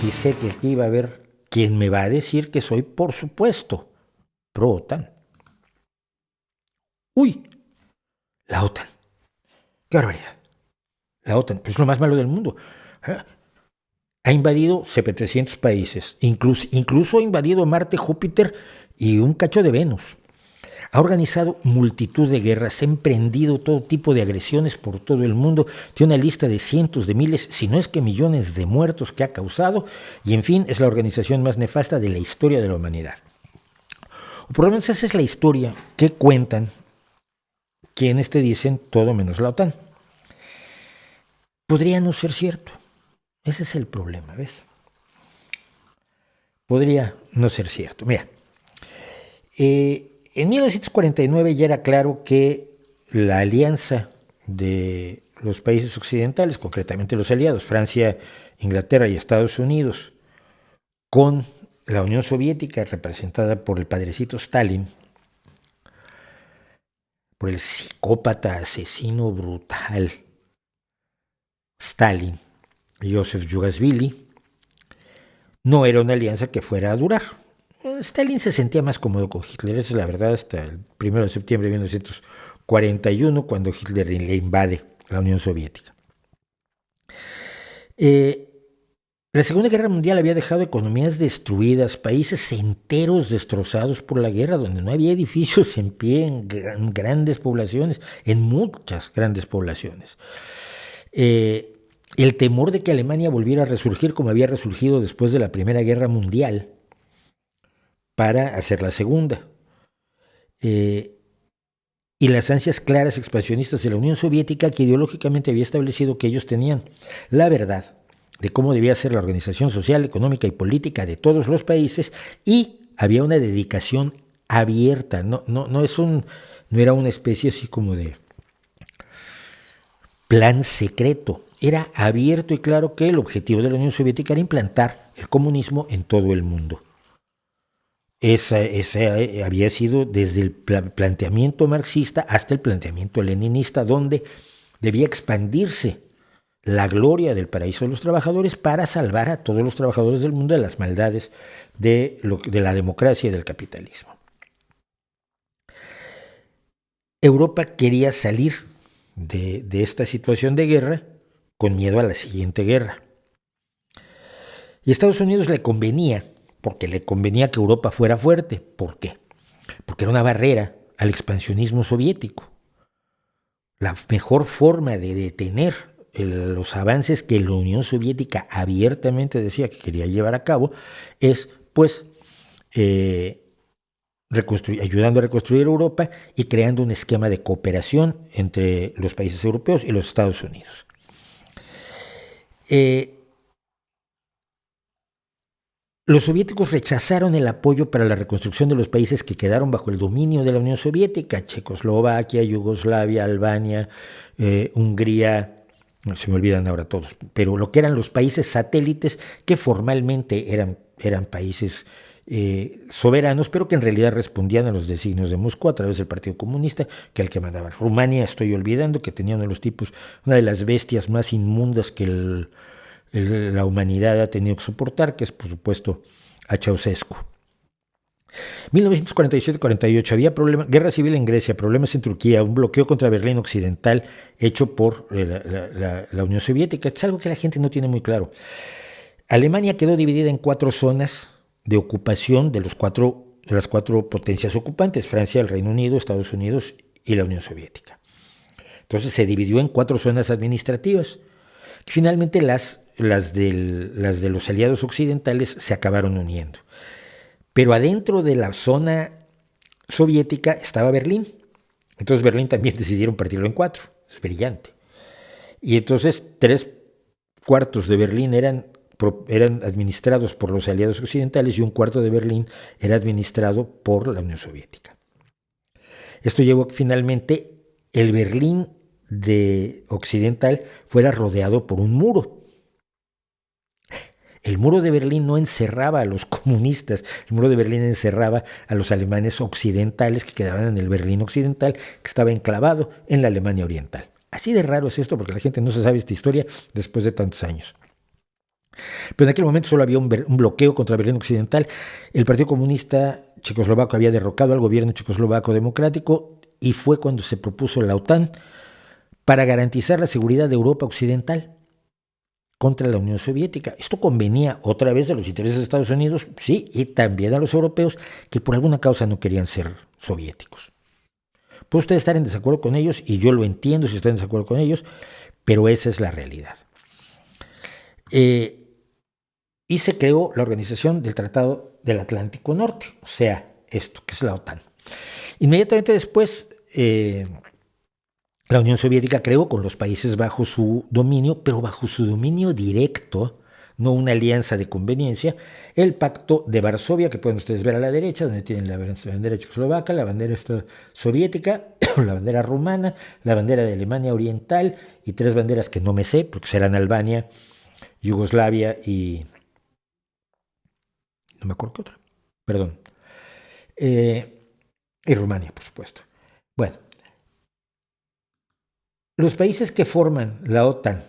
Dice que aquí va a haber quien me va a decir que soy, por supuesto, pro-OTAN. Uy, la OTAN. Qué barbaridad. La OTAN, pues es lo más malo del mundo. Ha invadido 700 países, incluso ha invadido Marte, Júpiter y un cacho de Venus. Ha organizado multitud de guerras, ha emprendido todo tipo de agresiones por todo el mundo, tiene una lista de cientos de miles, si no es que millones de muertos que ha causado, y en fin, es la organización más nefasta de la historia de la humanidad. O por lo menos esa es la historia que cuentan quienes te dicen todo menos la OTAN. Podría no ser cierto. Ese es el problema, ¿ves? Podría no ser cierto. Mira, en 1949 ya era claro que la alianza de los países occidentales, concretamente los aliados, Francia, Inglaterra y Estados Unidos, con la Unión Soviética, representada por el padrecito Stalin, por el psicópata, asesino brutal Stalin, Joseph Yugoslavia, no era una alianza que fuera a durar. Stalin se sentía más cómodo con Hitler, esa es la verdad, hasta el 1 de septiembre de 1941, cuando Hitler le invade la Unión Soviética. La Segunda Guerra Mundial había dejado economías destruidas, países enteros destrozados por la guerra, donde no había edificios en pie en grandes poblaciones, en muchas grandes poblaciones. El temor de que Alemania volviera a resurgir como había resurgido después de la Primera Guerra Mundial para hacer la Segunda. Y las ansias claras expansionistas de la Unión Soviética, que ideológicamente había establecido que ellos tenían la verdad de cómo debía ser la organización social, económica y política de todos los países, y había una dedicación abierta, no era una especie así como de plan secreto, era abierto y claro que el objetivo de la Unión Soviética era implantar el comunismo en todo el mundo. Ese había sido desde el planteamiento marxista hasta el planteamiento leninista, donde debía expandirse la gloria del paraíso de los trabajadores para salvar a todos los trabajadores del mundo de las maldades de la democracia y del capitalismo. Europa quería salir de esta situación de guerra con miedo a la siguiente guerra. Y a Estados Unidos le convenía, porque le convenía que Europa fuera fuerte. ¿Por qué? Porque era una barrera al expansionismo soviético. La mejor forma de detener los avances que la Unión Soviética abiertamente decía que quería llevar a cabo es, pues, ayudando a reconstruir Europa y creando un esquema de cooperación entre los países europeos y los Estados Unidos. Los soviéticos rechazaron el apoyo para la reconstrucción de los países que quedaron bajo el dominio de la Unión Soviética: Checoslovaquia, Yugoslavia, Albania, Hungría, se me olvidan ahora todos, pero lo que eran los países satélites que formalmente eran países soberanos, pero que en realidad respondían a los designios de Moscú a través del Partido Comunista, que el que mandaba. Rumania, estoy olvidando, que tenía una de las bestias más inmundas que la humanidad ha tenido que soportar, que es por supuesto a Ceausescu. 1947-48 había guerra civil en Grecia, problemas en Turquía, un bloqueo contra Berlín Occidental hecho por la Unión Soviética. Es algo que la gente no tiene muy claro. Alemania quedó dividida en 4 zonas de ocupación de las cuatro potencias ocupantes: Francia, el Reino Unido, Estados Unidos y la Unión Soviética. Entonces se dividió en 4 zonas administrativas. Finalmente las de los aliados occidentales se acabaron uniendo. Pero adentro de la zona soviética estaba Berlín. Entonces Berlín también decidieron partirlo en 4. Es brillante. Y entonces 3/4 de Berlín eran administrados por los aliados occidentales y 1/4 de Berlín era administrado por la Unión Soviética. Esto llevó a que finalmente el Berlín occidental fuera rodeado por un muro. El muro de Berlín no encerraba a los comunistas, el muro de Berlín encerraba a los alemanes occidentales que quedaban en el Berlín occidental, que estaba enclavado en la Alemania oriental. Así de raro es esto, porque la gente no se sabe esta historia después de tantos años. Pero en aquel momento solo había un bloqueo contra Berlín Occidental. El Partido Comunista Checoslovaco había derrocado al gobierno checoslovaco democrático y fue cuando se propuso la OTAN para garantizar la seguridad de Europa Occidental contra la Unión Soviética. Esto convenía otra vez a los intereses de Estados Unidos, sí, y también a los europeos que por alguna causa no querían ser soviéticos. Puede usted estar en desacuerdo con ellos, y yo lo entiendo si está en desacuerdo con ellos, pero esa es la realidad. Y se creó la Organización del Tratado del Atlántico Norte, o sea, esto, que es la OTAN. Inmediatamente después, la Unión Soviética creó con los países bajo su dominio, pero bajo su dominio directo, no una alianza de conveniencia, el Pacto de Varsovia, que pueden ustedes ver a la derecha, donde tienen la bandera checoslovaca, la bandera soviética, la bandera rumana, la bandera de Alemania Oriental y tres banderas que no me sé, porque serán Albania, Yugoslavia y... no me acuerdo qué otra, perdón. Y Rumania, por supuesto. Bueno, los países que forman la OTAN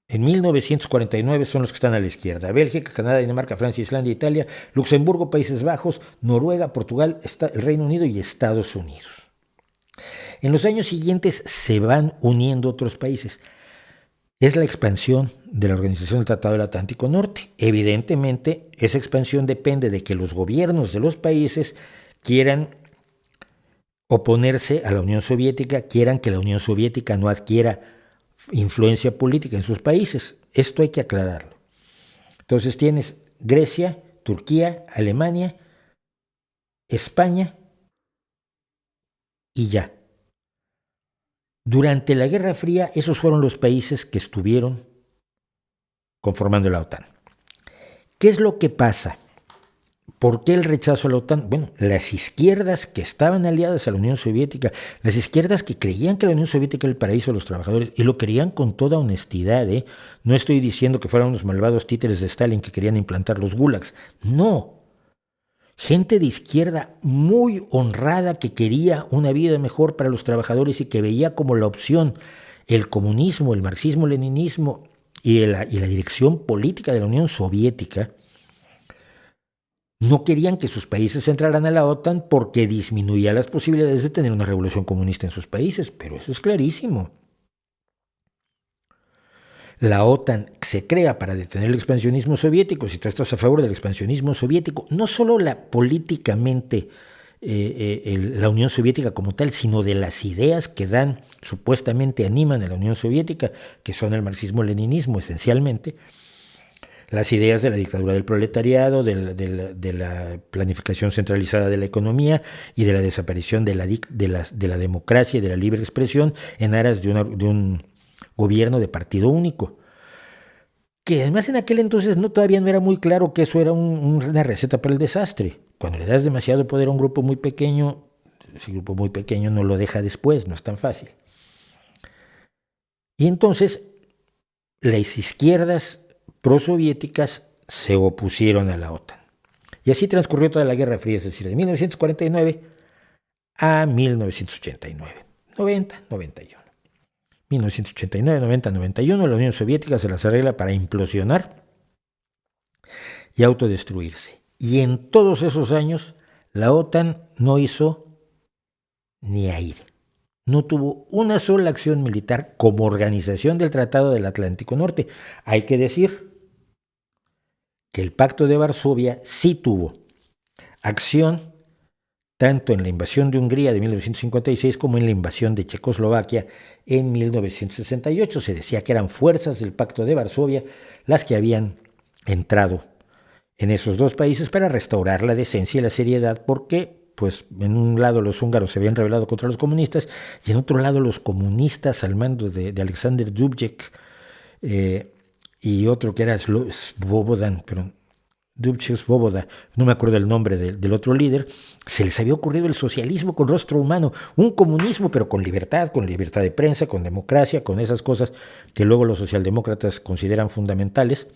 en 1949 son los que están a la izquierda: Bélgica, Canadá, Dinamarca, Francia, Islandia, Italia, Luxemburgo, Países Bajos, Noruega, Portugal, el Reino Unido y Estados Unidos. En los años siguientes se van uniendo otros países. Es la expansión de la Organización del Tratado del Atlántico Norte. Evidentemente, esa expansión depende de que los gobiernos de los países quieran oponerse a la Unión Soviética, quieran que la Unión Soviética no adquiera influencia política en sus países. Esto hay que aclararlo. Entonces tienes Grecia, Turquía, Alemania, España y ya. Durante la Guerra Fría, esos fueron los países que estuvieron conformando la OTAN. ¿Qué es lo que pasa? ¿Por qué el rechazo a la OTAN? Bueno, las izquierdas que estaban aliadas a la Unión Soviética, las izquierdas que creían que la Unión Soviética era el paraíso de los trabajadores, y lo querían con toda honestidad, ¿eh? No estoy diciendo que fueran unos malvados títeres de Stalin que querían implantar los gulags, no. Gente de izquierda muy honrada que quería una vida mejor para los trabajadores y que veía como la opción el comunismo, el marxismo-leninismo y la dirección política de la Unión Soviética. No querían que sus países entraran a la OTAN porque disminuía las posibilidades de tener una revolución comunista en sus países, pero eso es clarísimo. La OTAN se crea para detener el expansionismo soviético. Si tú estás a favor del expansionismo soviético, no solo políticamente la Unión Soviética como tal, sino de las ideas que supuestamente animan a la Unión Soviética, que son el marxismo-leninismo esencialmente, las ideas de la dictadura del proletariado, de la planificación centralizada de la economía y de la desaparición de la democracia y de la libre expresión en aras de un gobierno de partido único. Que además en aquel entonces todavía no era muy claro que eso era una receta para el desastre. Cuando le das demasiado poder a un grupo muy pequeño, ese grupo muy pequeño no lo deja después, no es tan fácil. Y entonces las izquierdas prosoviéticas se opusieron a la OTAN. Y así transcurrió toda la Guerra Fría, es decir, de 1949 a 1989, 90, 91. 1989, 90, 91, la Unión Soviética se las arregla para implosionar y autodestruirse. Y en todos esos años, la OTAN no hizo ni aire. No tuvo una sola acción militar como organización del Tratado del Atlántico Norte. Hay que decir que el Pacto de Varsovia sí tuvo acción tanto en la invasión de Hungría de 1956 como en la invasión de Checoslovaquia en 1968. Se decía que eran fuerzas del Pacto de Varsovia las que habían entrado en esos dos países para restaurar la decencia y la seriedad, porque pues en un lado los húngaros se habían rebelado contra los comunistas y en otro lado los comunistas al mando de Alexander Dubček y otro que era Svobodan, pero Dubček Svoboda, no me acuerdo el nombre del otro líder, se les había ocurrido el socialismo con rostro humano, un comunismo pero con libertad de prensa, con democracia, con esas cosas que luego los socialdemócratas consideran fundamentales,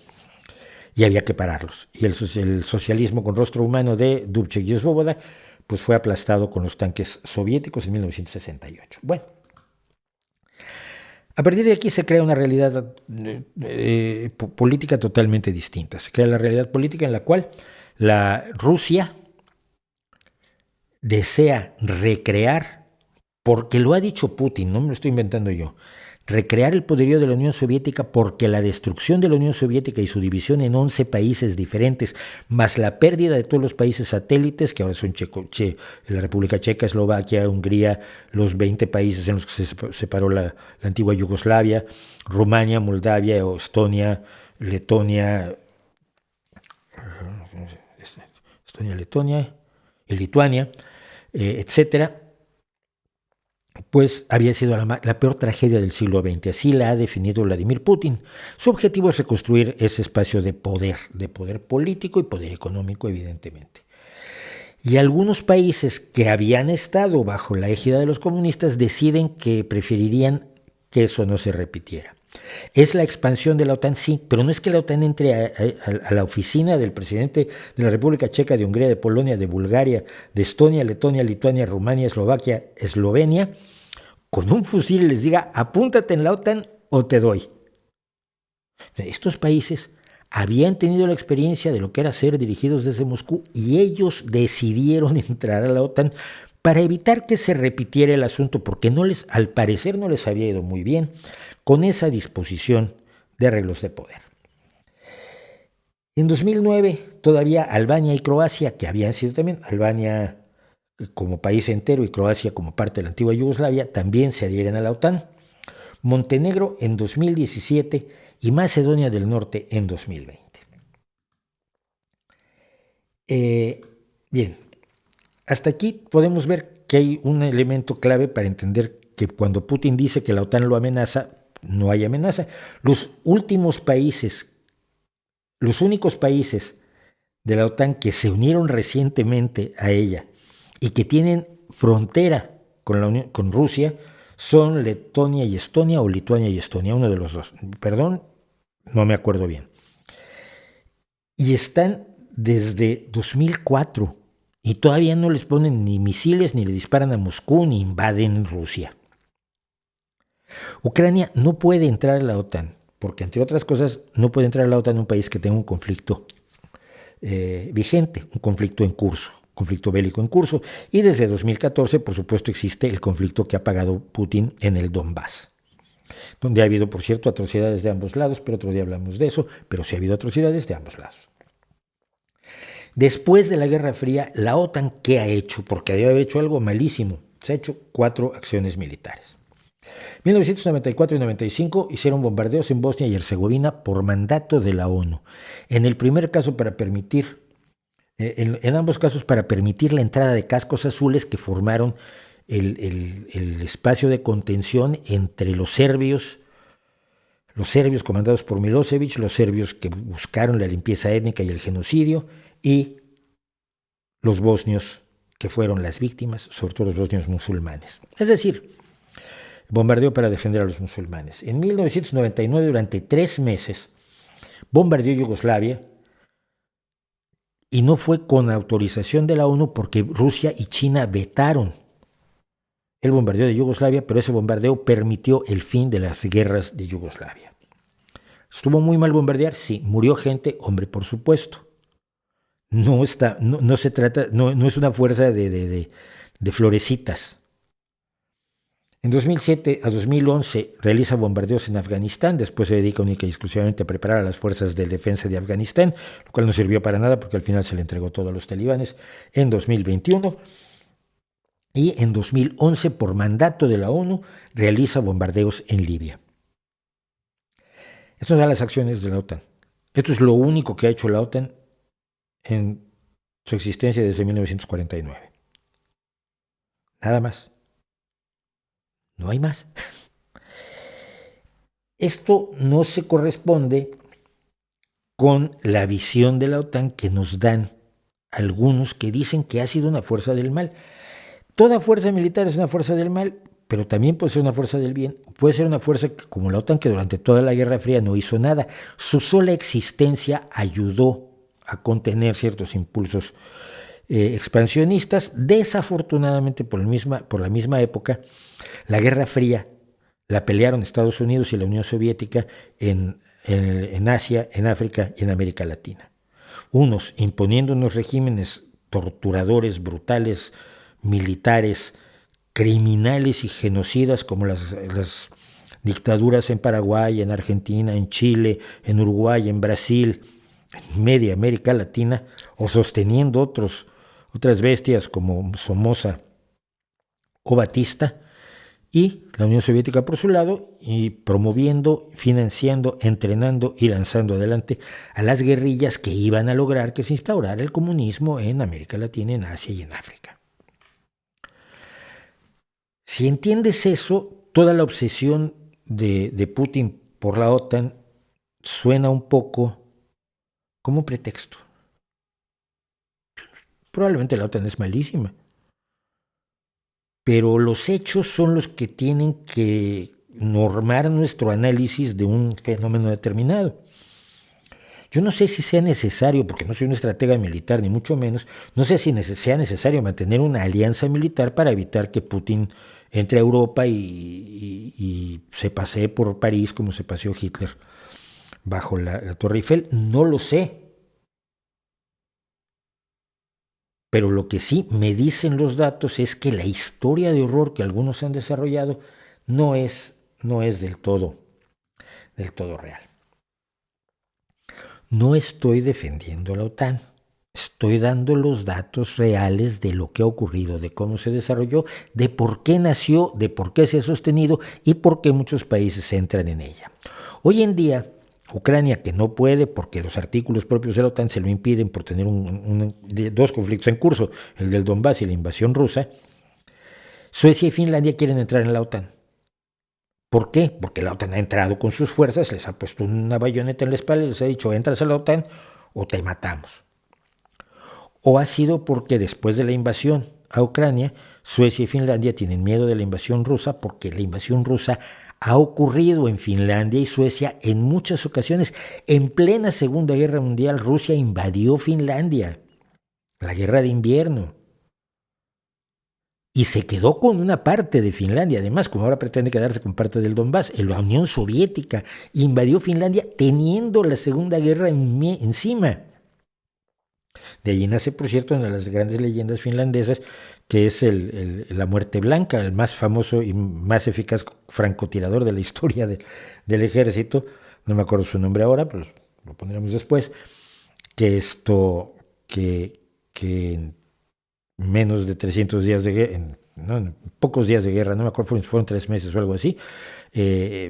y había que pararlos. Y el socialismo con rostro humano de Dubček y Svoboda pues fue aplastado con los tanques soviéticos en 1968. Bueno, A partir de aquí se crea una realidad política totalmente distinta. Se crea la realidad política en la cual la Rusia desea recrear, porque lo ha dicho Putin, no me lo estoy inventando yo, recrear el poderío de la Unión Soviética, porque la destrucción de la Unión Soviética y su división en 11 países diferentes, más la pérdida de todos los países satélites, que ahora son la República Checa, Eslovaquia, Hungría, los 20 países en los que se separó la antigua Yugoslavia, Rumania, Moldavia, Estonia, Letonia, y Lituania, etcétera, pues había sido la peor tragedia del siglo XX. Así la ha definido Vladimir Putin. Su objetivo es reconstruir ese espacio de poder político y poder económico, evidentemente. Y algunos países que habían estado bajo la égida de los comunistas deciden que preferirían que eso no se repitiera. ¿Es la expansión de la OTAN? Sí, pero no es que la OTAN entre a la oficina del presidente de la República Checa, de Hungría, de Polonia, de Bulgaria, de Estonia, Letonia, Lituania, Rumania, Eslovaquia, Eslovenia, con un fusil y les diga, apúntate en la OTAN o te doy. Estos países habían tenido la experiencia de lo que era ser dirigidos desde Moscú y ellos decidieron entrar a la OTAN para evitar que se repitiera el asunto, porque al parecer no les había ido muy bien con esa disposición de arreglos de poder. En 2009, todavía Albania y Croacia, que habían sido también, Albania como país entero y Croacia como parte de la antigua Yugoslavia, también se adhieren a la OTAN. Montenegro en 2017 y Macedonia del Norte en 2020. Bien, hasta aquí podemos ver que hay un elemento clave para entender que cuando Putin dice que la OTAN lo amenaza, no hay amenaza. Los únicos países de la OTAN que se unieron recientemente a ella y que tienen frontera con Rusia son Letonia y Estonia, o Lituania y Estonia, uno de los dos. Perdón, no me acuerdo bien. Y están desde 2004 y todavía no les ponen ni misiles, ni le disparan a Moscú, ni invaden Rusia. Ucrania no puede entrar a la OTAN, porque entre otras cosas no puede entrar a la OTAN un país que tenga un conflicto vigente, un conflicto en curso, conflicto bélico en curso, y desde 2014, por supuesto, existe el conflicto que ha pagado Putin en el Donbass, donde ha habido, por cierto, atrocidades de ambos lados, pero otro día hablamos de eso, pero sí ha habido atrocidades de ambos lados. Después de la Guerra Fría, la OTAN, ¿qué ha hecho? Porque debe haber hecho algo malísimo. Se ha hecho 4 acciones militares. 1994 y 95 hicieron bombardeos en Bosnia y Herzegovina por mandato de la ONU. En el primer caso para permitir, en ambos casos para permitir la entrada de cascos azules que formaron el espacio de contención entre los serbios comandados por Milosevic, los serbios que buscaron la limpieza étnica y el genocidio, y los bosnios que fueron las víctimas, sobre todo los bosnios musulmanes. Es decir, bombardeó para defender a los musulmanes. En 1999, durante 3 meses, bombardeó Yugoslavia y no fue con autorización de la ONU porque Rusia y China vetaron el bombardeo de Yugoslavia, pero ese bombardeo permitió el fin de las guerras de Yugoslavia. ¿Estuvo muy mal bombardear? Sí. ¿Murió gente? Hombre, por supuesto. No se trata, no es una fuerza de florecitas. En 2007 a 2011 realiza bombardeos en Afganistán, después se dedica única y exclusivamente a preparar a las fuerzas de defensa de Afganistán, lo cual no sirvió para nada porque al final se le entregó todo a los talibanes en 2021. Y en 2011, por mandato de la ONU, realiza bombardeos en Libia. Estas son las acciones de la OTAN. Esto es lo único que ha hecho la OTAN en su existencia desde 1949. Nada más. No hay más. Esto no se corresponde con la visión de la OTAN que nos dan algunos que dicen que ha sido una fuerza del mal. Toda fuerza militar es una fuerza del mal, pero también puede ser una fuerza del bien. Puede ser una fuerza como la OTAN, que durante toda la Guerra Fría no hizo nada. Su sola existencia ayudó a contener ciertos impulsos expansionistas. Desafortunadamente, por la misma época, la Guerra Fría la pelearon Estados Unidos y la Unión Soviética en Asia, en África y en América Latina. Unos imponiendo unos regímenes torturadores, brutales, militares, criminales y genocidas como las dictaduras en Paraguay, en Argentina, en Chile, en Uruguay, en Brasil, en media América Latina, o sosteniendo otras bestias como Somoza o Batista, y la Unión Soviética por su lado, y promoviendo, financiando, entrenando y lanzando adelante a las guerrillas que iban a lograr que se instaurara el comunismo en América Latina, en Asia y en África. Si entiendes eso, toda la obsesión de Putin por la OTAN suena un poco como un pretexto. Probablemente la OTAN es malísima, pero los hechos son los que tienen que normar nuestro análisis de un fenómeno determinado. Yo no sé si sea necesario, porque no soy un estratega militar, ni mucho menos, no sé si sea necesario mantener una alianza militar para evitar que Putin entre a Europa y se pasee por París como se paseó Hitler bajo la Torre Eiffel. No lo sé. Pero lo que sí me dicen los datos es que la historia de horror que algunos han desarrollado no es del todo real. No estoy defendiendo la OTAN. Estoy dando los datos reales de lo que ha ocurrido, de cómo se desarrolló, de por qué nació, de por qué se ha sostenido y por qué muchos países entran en ella. Hoy en día, Ucrania, que no puede porque los artículos propios de la OTAN se lo impiden por tener dos conflictos en curso, el del Donbass y la invasión rusa, Suecia y Finlandia quieren entrar en la OTAN. ¿Por qué? Porque la OTAN ha entrado con sus fuerzas, les ha puesto una bayoneta en la espalda y les ha dicho, entras a la OTAN o te matamos. O ha sido porque después de la invasión a Ucrania, Suecia y Finlandia tienen miedo de la invasión rusa porque la invasión rusa ha ocurrido en Finlandia y Suecia en muchas ocasiones. En plena Segunda Guerra Mundial, Rusia invadió Finlandia, la guerra de invierno, y se quedó con una parte de Finlandia. Además, como ahora pretende quedarse con parte del Donbass, la Unión Soviética invadió Finlandia teniendo la Segunda Guerra encima. De allí nace, por cierto, una de las grandes leyendas finlandesas, que es la Muerte Blanca, el más famoso y más eficaz francotirador de la historia del ejército. No me acuerdo su nombre ahora, pero lo pondremos después. Que en menos de 300 días de guerra, en pocos días de guerra, no me acuerdo, fueron 3 meses o algo así,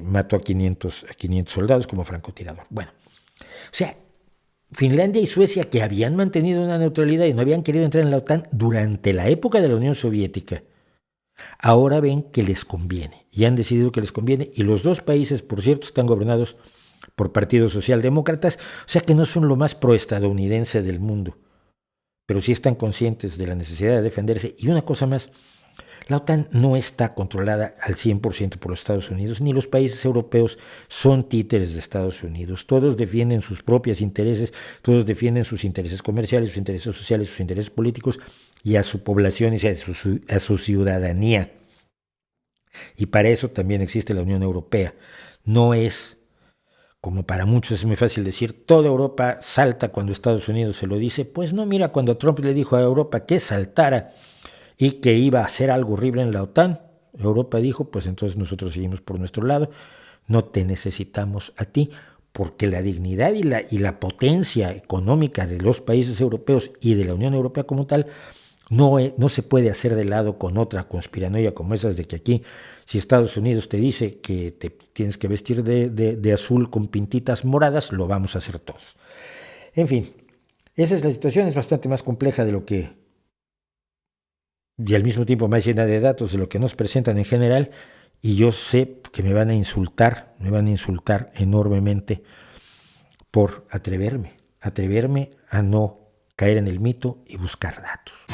mató a 500 soldados como francotirador. Bueno, o sea, Finlandia y Suecia, que habían mantenido una neutralidad y no habían querido entrar en la OTAN durante la época de la Unión Soviética, ahora ven que les conviene y han decidido que les conviene, y los dos países, por cierto, están gobernados por partidos socialdemócratas, o sea que no son lo más proestadounidense del mundo, pero sí están conscientes de la necesidad de defenderse. Y una cosa más, la OTAN no está controlada al 100% por los Estados Unidos, ni los países europeos son títeres de Estados Unidos. Todos defienden sus propios intereses, todos defienden sus intereses comerciales, sus intereses sociales, sus intereses políticos y a su población y a su ciudadanía. Y para eso también existe la Unión Europea. No es, como para muchos es muy fácil decir, toda Europa salta cuando Estados Unidos se lo dice. Pues no, mira, cuando Trump le dijo a Europa que saltara y que iba a hacer algo horrible en la OTAN, Europa dijo, pues entonces nosotros seguimos por nuestro lado, no te necesitamos a ti, porque la dignidad y la potencia económica de los países europeos y de la Unión Europea como tal no se puede hacer de lado con otra conspiranoia como esas de que aquí, si Estados Unidos te dice que te tienes que vestir de azul con pintitas moradas, lo vamos a hacer todos. En fin, esa es la situación, es bastante más compleja de lo que, y al mismo tiempo más llena de datos de lo que nos presentan en general, y yo sé que me van a insultar enormemente por atreverme a no caer en el mito y buscar datos.